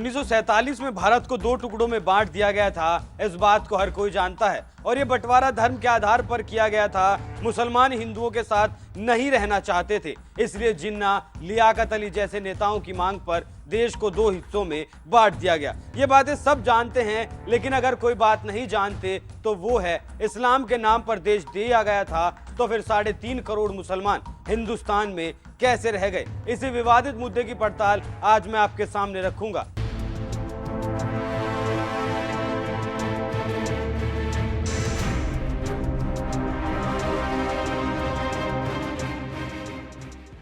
1947 में भारत को दो टुकड़ों में बांट दिया गया था, इस बात को हर कोई जानता है। और ये बंटवारा धर्म के आधार पर किया गया था। मुसलमान हिंदुओं के साथ नहीं रहना चाहते थे, इसलिए जिन्ना, लियाकत अली जैसे नेताओं की मांग पर देश को दो हिस्सों में बांट दिया गया। ये बातें सब जानते हैं, लेकिन अगर कोई बात नहीं जानते तो वो है इस्लाम के नाम पर देश दिया गया था, तो फिर 3.5 करोड़ मुसलमान हिंदुस्तान में कैसे रह गए। इसी विवादित मुद्दे की पड़ताल आज मैं आपके सामने रखूंगा।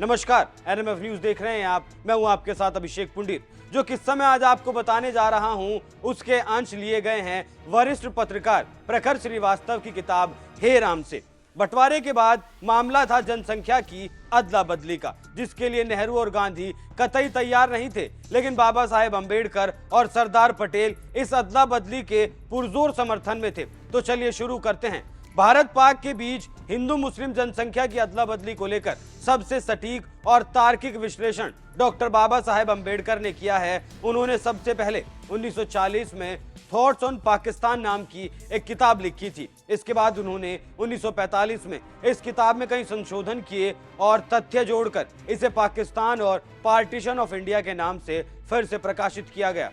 नमस्कार, एनएमएफ न्यूज देख रहे हैं आप। मैं हूं आपके साथ अभिषेक पुंडीर। जो किस्सा मैं आज आपको बताने जा रहा हूं, उसके अंश लिए गए हैं वरिष्ठ पत्रकार प्रखर श्रीवास्तव की किताब हे राम से। बंटवारे के बाद मामला था जनसंख्या की अदला बदली का, जिसके लिए नेहरू और गांधी कतई तैयार नहीं थे, लेकिन बाबा साहेब अंबेडकर और सरदार पटेल इस अदला बदली के पुरजोर समर्थन में थे। तो चलिए शुरू करते हैं। भारत पाक के बीच हिंदू मुस्लिम जनसंख्या की अदला बदली को लेकर सबसे सटीक और तार्किक विश्लेषण डॉक्टर बाबा साहेब अंबेडकर ने किया है। उन्होंने सबसे पहले 1940 में थॉट्स ऑन पाकिस्तान नाम की एक किताब लिखी थी। इसके बाद उन्होंने 1945 में इस किताब में कई संशोधन किए और तथ्य जोड़कर इसे पाकिस्तान और पार्टीशन ऑफ इंडिया के नाम से फिर से प्रकाशित किया गया,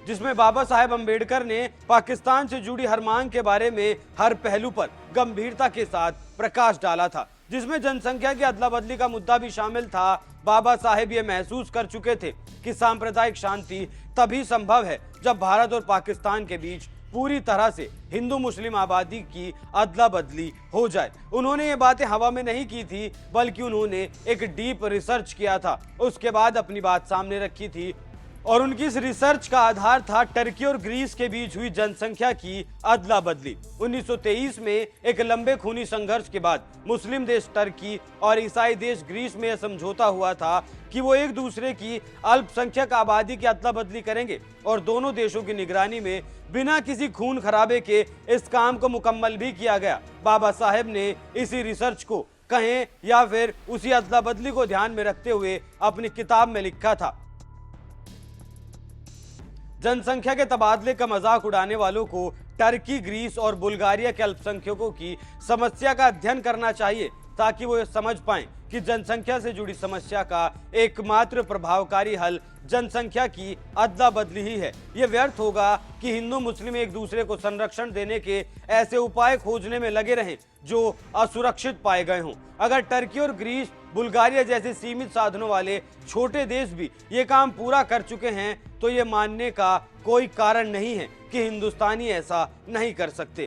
जिसमें बाबा साहेब अंबेडकर ने पाकिस्तान से जुड़ी हर मांग के बारे में हर पहलू पर गंभीरता के साथ प्रकाश डाला था, जिसमें जनसंख्या की अदला बदली का मुद्दा भी शामिल था। बाबा साहेब ये महसूस कर चुके थे कि सांप्रदायिक शांति तभी संभव है जब भारत और पाकिस्तान के बीच पूरी तरह से हिंदू मुस्लिम आबादी की अदला बदली हो जाए। उन्होंने ये बातें हवा में नहीं की थी, बल्कि उन्होंने एक डीप रिसर्च किया था, उसके बाद अपनी बात सामने रखी थी। और उनकी इस रिसर्च का आधार था टर्की और ग्रीस के बीच हुई जनसंख्या की अदला बदली। 1923 में एक लंबे खूनी संघर्ष के बाद मुस्लिम देश टर्की और ईसाई देश ग्रीस में यह समझौता हुआ था कि वो एक दूसरे की अल्पसंख्यक आबादी की अदला बदली करेंगे, और दोनों देशों की निगरानी में बिना किसी खून खराबे के इस काम को मुकम्मल भी किया गया। बाबा साहेब ने इसी रिसर्च को कहें या फिर उसी अदला बदली को ध्यान में रखते हुए अपनी किताब में लिखा था। जनसंख्या के तबादले का मजाक उड़ाने वालों को टर्की, ग्रीस और बुल्गारिया के अल्पसंख्यकों की समस्या का अध्ययन करना चाहिए, ताकि वो ये समझ पाएं कि जनसंख्या से जुड़ी समस्या का एकमात्र प्रभावकारी हल जनसंख्या की अदला बदली ही है। ये व्यर्थ होगा कि हिंदू मुस्लिम एक दूसरे को संरक्षण देने के ऐसे उपाय खोजने में लगे रहें जो असुरक्षित पाए गए हों। अगर टर्की और ग्रीस, बुल्गारिया जैसे सीमित साधनों वाले छोटे देश भी ये काम पूरा कर चुके हैं, तो ये मानने का कोई कारण नहीं है कि हिंदुस्तानी ऐसा नहीं कर सकते।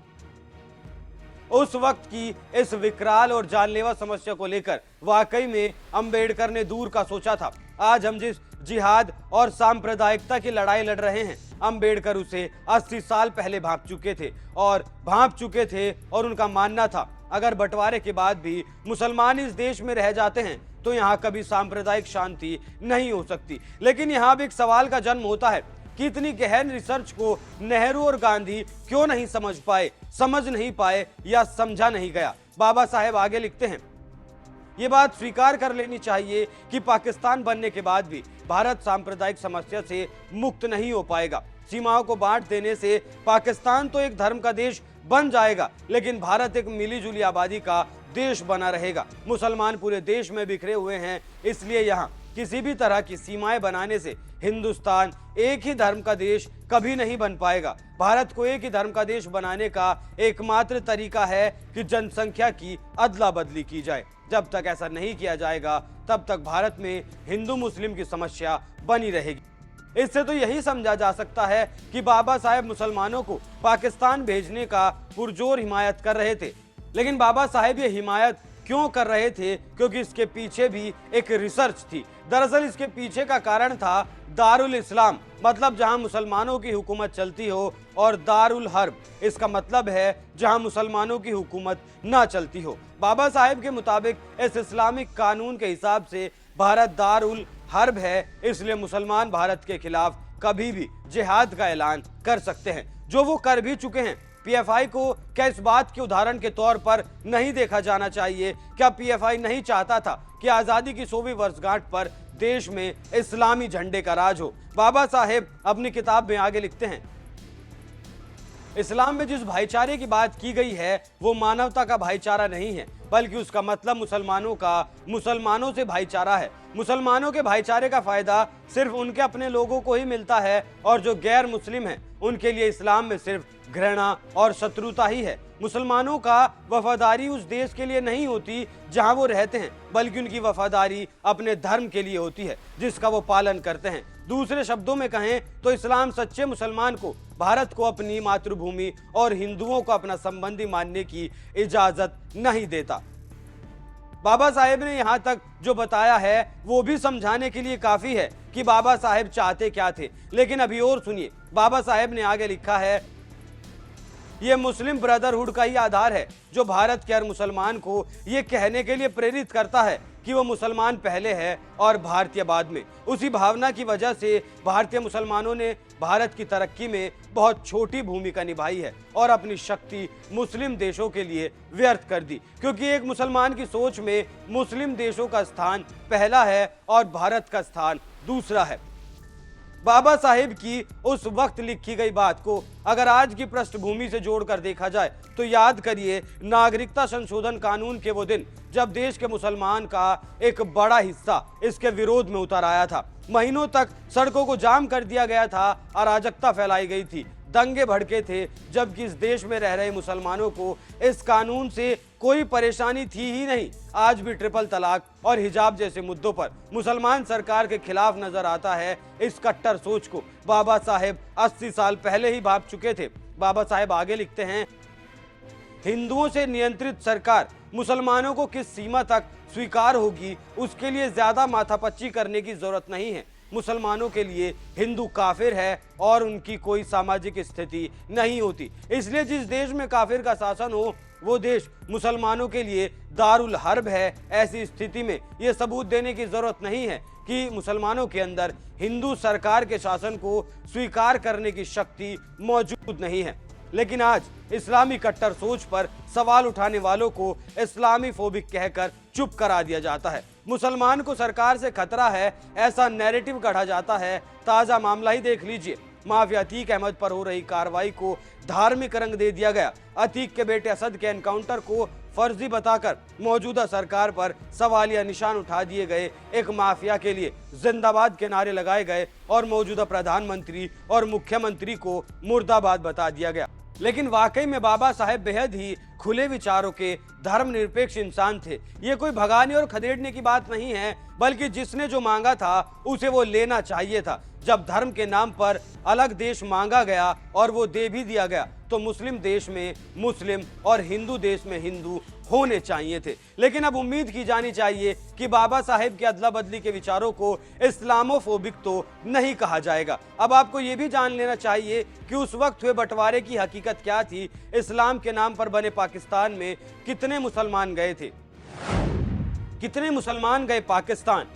उस वक्त की इस विकराल और जानलेवा समस्या को लेकर वाकई में अंबेडकर ने दूर का सोचा था। आज हम जिस जिहाद और सांप्रदायिकता की लड़ाई लड़ रहे हैं, अंबेडकर उसे 80 साल पहले भांप चुके थे और उनका मानना था अगर बंटवारे के बाद भी मुसलमान इस देश में रह जाते हैं तो यहाँ कभी सांप्रदायिक शांति नहीं हो सकती। लेकिन यहाँ भी एक सवाल का जन्म होता है कि इतनी गहन रिसर्च को नेहरू और गांधी क्यों नहीं समझ नहीं पाए या समझा नहीं गया। बाबा साहेब आगे लिखते हैं, ये बात स्वीकार कर लेनी चाहिए कि पाकिस्तान बनने के बाद भी भारत सांप्रदायिक समस्या से मुक्त नहीं हो पाएगा। सीमाओं को बांट देने से पाकिस्तान तो एक धर्म का देश बन जाएगा, लेकिन भारत एक मिलीजुली आबादी का देश बना रहेगा। मुसलमान पूरे देश में बिखरे हुए हैं, इसलिए यहाँ किसी भी तरह की सीमाएं बनाने से हिंदुस्तान एक ही धर्म का देश कभी नहीं बन पाएगा। भारत को एक ही धर्म का देश बनाने का एकमात्र तरीका है कि जनसंख्या की अदला बदली की जाए। जब तक ऐसा नहीं किया जाएगा, तब तक भारत में हिंदू मुस्लिम की समस्या बनी रहेगी। इससे तो यही समझा जा सकता है कि बाबा साहेब मुसलमानों को पाकिस्तान भेजने का पुरजोर हिमायत कर रहे थे। लेकिन बाबा साहेब ये हिमायत क्यों कर रहे थे? क्योंकि इसके पीछे भी एक रिसर्च थी। दरअसल इसके पीछे का कारण था दारुल इस्लाम, मतलब जहां मुसलमानों की हुकूमत चलती हो, और दारुल हर्ब, इसका मतलब है जहां मुसलमानों की हुकूमत ना चलती हो। बाबा साहेब के मुताबिक इस इस्लामिक कानून के हिसाब से भारत दारुल हर्ब है, इसलिए मुसलमान भारत के खिलाफ कभी भी जिहाद का ऐलान कर सकते हैं, जो वो कर भी चुके हैं। पीएफआई को क्या इस बात के उदाहरण के तौर पर नहीं देखा जाना चाहिए? क्या पीएफआई नहीं चाहता था कि आजादी की 100वीं वर्षगांठ पर देश में इस्लामी झंडे का राज हो? बाबा साहेब अपनी किताब में आगे लिखते हैं, इस्लाम में जिस भाईचारे की बात की गई है वो मानवता का भाईचारा नहीं है, बल्कि उसका मतलब मुसलमानों से भाईचारा है। मुसलमानों के भाईचारे का फायदा सिर्फ उनके अपने लोगों को ही मिलता है और जो गैर मुस्लिम हैं उनके लिए इस्लाम में सिर्फ घृणा और शत्रुता ही है। मुसलमानों का वफादारी उस देश के लिए नहीं होती जहां वो रहते हैं, बल्कि उनकी वफादारी अपने धर्म के लिए होती है जिसका वो पालन करते हैं। दूसरे शब्दों में कहें तो इस्लाम सच्चे मुसलमान को भारत को अपनी मातृभूमि और हिंदुओं को अपना संबंधी मानने की इजाजत नहीं देता। बाबा साहेब ने यहाँ तक जो बताया है वो भी समझाने के लिए काफी है कि बाबा साहेब चाहते क्या थे। लेकिन अभी और सुनिए, बाबा साहेब ने आगे लिखा है, ये मुस्लिम ब्रदरहुड का ही आधार है जो भारत के हर मुसलमान को ये कहने के लिए प्रेरित करता है कि वो मुसलमान पहले है और भारतीय बाद में। उसी भावना की वजह से भारतीय मुसलमानों ने भारत की तरक्की में बहुत छोटी भूमिका निभाई है और अपनी शक्ति मुस्लिम देशों के लिए व्यर्थ कर दी, क्योंकि एक मुसलमान की सोच में मुस्लिम देशों का स्थान पहला है और भारत का स्थान दूसरा है। बाबा साहेब की उस वक्त लिखी गई बात को अगर आज की पृष्ठभूमि से जोड़कर देखा जाए तो याद करिए नागरिकता संशोधन कानून के वो दिन जब देश के मुसलमान का एक बड़ा हिस्सा इसके विरोध में उतर आया था। महीनों तक सड़कों को जाम कर दिया गया था, अराजकता फैलाई गई थी, दंगे भड़के थे, जबकि इस देश में रह रहे मुसलमानों को इस कानून से कोई परेशानी थी ही नहीं। आज भी ट्रिपल तलाक और हिजाब जैसे मुद्दों पर मुसलमान सरकार के खिलाफ नजर आता है। इस कट्टर सोच को बाबा साहेब 80 साल पहले ही भाप चुके थे। बाबा साहेब आगे लिखते हैं, हिंदुओं से नियंत्रित सरकार मुसलमानों को किस सीमा तक स्वीकार होगी उसके लिए ज्यादा माथापच्ची करने की जरूरत नहीं है। मुसलमानों के लिए हिंदू काफिर है और उनकी कोई सामाजिक स्थिति नहीं होती, इसलिए जिस देश में काफिर का शासन हो वो देश मुसलमानों के लिए दारुल हर्ब है। ऐसी स्थिति में ये सबूत देने की जरूरत नहीं है कि मुसलमानों के अंदर हिंदू सरकार के शासन को स्वीकार करने की शक्ति मौजूद नहीं है। लेकिन आज इस्लामी कट्टर सोच पर सवाल उठाने वालों को इस्लामी फोबिक कहकर चुप करा दिया जाता है। मुसलमान को सरकार से खतरा है ऐसा नैरेटिव गढ़ा जाता है। ताजा मामला ही देख लीजिए, माफिया अतीक अहमद पर हो रही कार्रवाई को धार्मिक रंग दे दिया गया। अतीक के बेटे असद के एनकाउंटर को फर्जी बताकर मौजूदा सरकार पर सवालिया निशान उठा दिए गए। एक माफिया के लिए जिंदाबाद के नारे लगाए गए और मौजूदा प्रधानमंत्री और मुख्यमंत्री को मुर्दाबाद बता दिया गया। लेकिन वाकई में बाबा साहेब बेहद ही खुले विचारों के धर्मनिरपेक्ष इंसान थे। ये कोई भगाने और खदेड़ने की बात नहीं है, बल्कि जिसने जो मांगा था उसे वो लेना चाहिए था। जब धर्म के नाम पर अलग देश मांगा गया और वो दे भी दिया गया तो मुस्लिम देश में मुस्लिम और हिंदू देश में हिंदू होने चाहिए थे। लेकिन अब उम्मीद की जानी चाहिए कि बाबा साहेब के अदला बदली के विचारों को इस्लामोफोबिक तो नहीं कहा जाएगा। अब आपको ये भी जान लेना चाहिए कि उस वक्त हुए बंटवारे की हकीकत क्या थी। इस्लाम के नाम पर बने पाकिस्तान में कितने मुसलमान गए थे, कितने मुसलमान गए पाकिस्तान।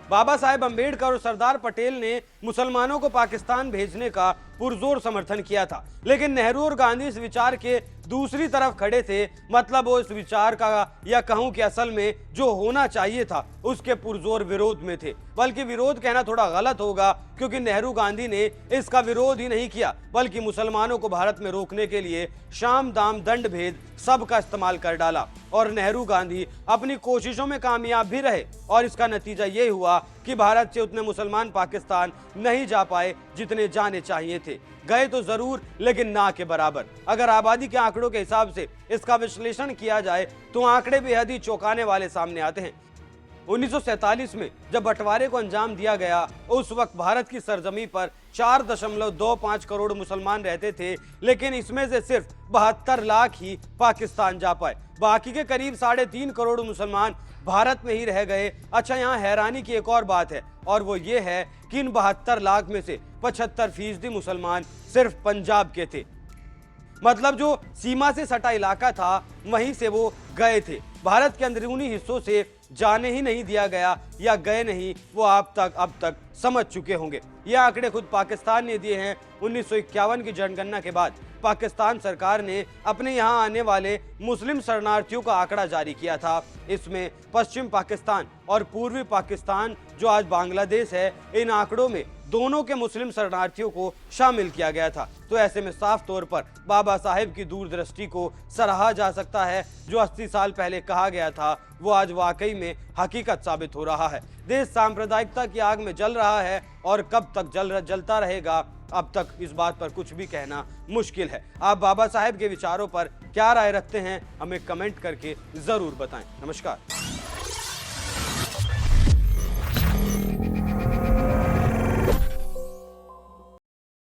बाबा साहेब अंबेडकर और सरदार पटेल ने मुसलमानों को पाकिस्तान भेजने का पुरजोर समर्थन किया था, लेकिन नेहरू और गांधी इस विचार के दूसरी तरफ खड़े थे। मतलब वो इस विचार का या कहूं कि असल में जो होना चाहिए था उसके पुरजोर विरोध में थे। बल्कि विरोध कहना थोड़ा गलत होगा, क्योंकि नेहरू गांधी ने इसका विरोध ही नहीं किया, बल्कि मुसलमानों को भारत में रोकने के लिए शाम दाम दंड भेद सबका इस्तेमाल कर डाला। और नेहरू गांधी अपनी कोशिशों में कामयाब भी रहे और इसका नतीजा ये हुआ कि भारत से उतने मुसलमान पाकिस्तान नहीं जा पाए जितने जाने चाहिए थे। गए तो जरूर, लेकिन ना के बराबर। अगर आबादी के आंकड़ों के हिसाब से इसका विश्लेषण किया जाए तो आंकड़े बेहद ही चौंकाने वाले सामने आते हैं। 1947 में जब बंटवारे को अंजाम दिया गया उस वक्त भारत की सरजमी पर 4.25 करोड़ मुसलमान रहते थे, लेकिन इसमें से सिर्फ 72 लाख ही पाकिस्तान जा पाए। बाकी के करीब 3.5 करोड़ मुसलमान भारत में ही रह गए। अच्छा, यहाँ हैरानी की एक और बात है और वो ये है कि इन 72 लाख में से 75% मुसलमान सिर्फ पंजाब के थे। मतलब जो सीमा से सटा इलाका था वहीं से वो गए थे। भारत के अंदरूनी हिस्सों से जाने ही नहीं दिया गया या गए नहीं, वो आप तक अब तक समझ चुके होंगे। ये आंकड़े खुद पाकिस्तान ने दिए हैं। 1951 की जनगणना के बाद पाकिस्तान सरकार ने अपने यहाँ आने वाले मुस्लिम शरणार्थियों का आंकड़ा जारी किया था। इसमें पश्चिम पाकिस्तान और पूर्वी पाकिस्तान, जो आज बांग्लादेश है, इन आंकड़ों में दोनों के मुस्लिम शरणार्थियों को शामिल किया गया था। तो ऐसे में साफ तौर पर बाबा साहेब की दूरदृष्टि को सराहा जा सकता है। जो 80 साल पहले कहा गया था वो आज वाकई में हकीकत साबित हो रहा है। देश सांप्रदायिकता की आग में जल रहा है और कब तक जलता रहेगा, अब तक इस बात पर कुछ भी कहना मुश्किल है। आप बाबा साहेब के विचारों पर क्या राय रखते हैं, हमें कमेंट करके जरूर बताएं। नमस्कार।